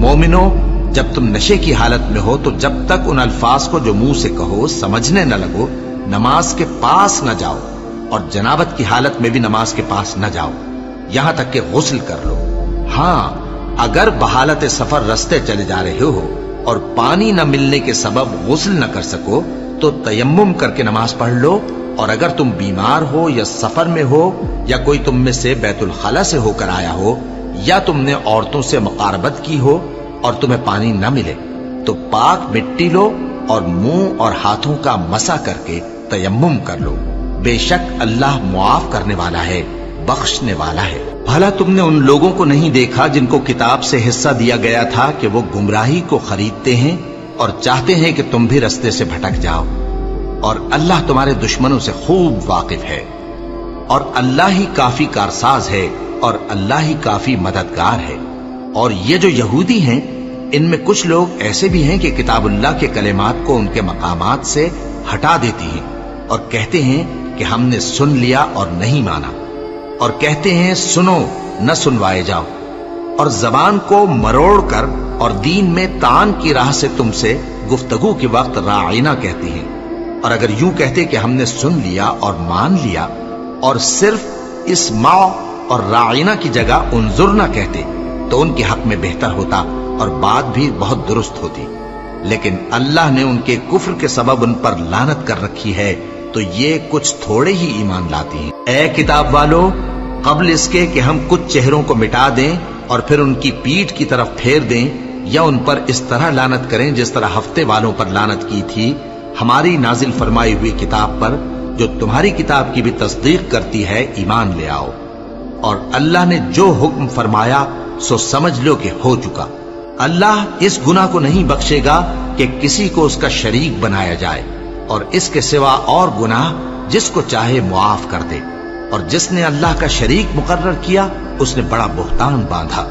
मोमिनो, जब तुम नशे की हालत में हो तो जब तक उन अल्फाज को जो मुंह से कहो समझने न लगो, नमाज के पास न जाओ, और जनाबत की हालत में भी नमाज के पास न जाओ, यहां तक कि गुस्ल कर लो। हां, अगर बहालत सफर रास्ते चले जा रहे हो और पानी न मिलने के सबब गुस्ल न कर सको तो तयम्मुम करके नमाज पढ़ लो, और अगर तुम बीमार हो या सफर में हो या कोई तुम में से बैतुल खला से होकर आया हो या तुमने औरतों से मुकारबत की हो और तुम्हें पानी न मिले तो पाक मिट्टी लो और मुंह और हाथों का मसा करके तयम्मुम कर लो। बेशक अल्लाह मुआफ करने वाला है, बख्शने वाला है। भला तुमने उन लोगों को नहीं देखा जिनको किताब से हिस्सा दिया गया था कि वो गुमराही को खरीदते हैं और चाहते हैं कि तुम भी रास्ते से भटक जाओ, और अल्लाह तुम्हारे दुश्मनों से खूब वाकिफ है, और अल्लाह ही काफी कारसाज है, और अल्लाह ही काफी मददगार है। और ये जो यहूदी हैं, इनमें कुछ लोग ऐसे भी हैं कि किताबुल्लाह के कलेमात को उनके मकामात से हटा देती हैं और कहते हैं कि हमने सुन लिया और नहीं माना, और कहते हैं सुनो न सुनवाए जाओ, और जबान को मरोड़ कर और दीन में तान की राह से तुमसे गुफ्तगू के वक्त राइना कहती हैं। और अगर यूं कहते कि हमने सुन लिया और मान लिया और सिर्फ इस्मा और राइना की जगह उन्जुर न कहते तो उनके हक में बेहतर होता और बात भी बहुत दुरुस्त होती। लेकिन अल्लाह ने उनके कुफ्र के सबब उन पर लानत कर रखी है, तो ये कुछ थोड़े ही ईमान लाती हैं। ऐ किताब वालों, कबल इसके कि हम कुछ चेहरों को मिटा दें और फिर उनकी पीठ की तरफ फेर दें या उन पर इस तरह लानत करें जिस तरह हफ्ते वालों पर लानत की थी, हमारी नाजिल फरमाई हुई किताब पर जो तुम्हारी किताब की भी तस्दीक करती है, ईमान ले आओ। और अल्लाह ने जो हुक्म फरमाया सो समझ लो कि हो चुका। अल्लाह इस गुनाह को नहीं बख्शेगा कि किसी को उसका शरीक बनाया जाए, और इसके सिवा और गुनाह जिसको चाहे मुआफ कर दे, और जिसने अल्लाह का शरीक मुकर्रर किया उसने बड़ा बुहतान बांधा।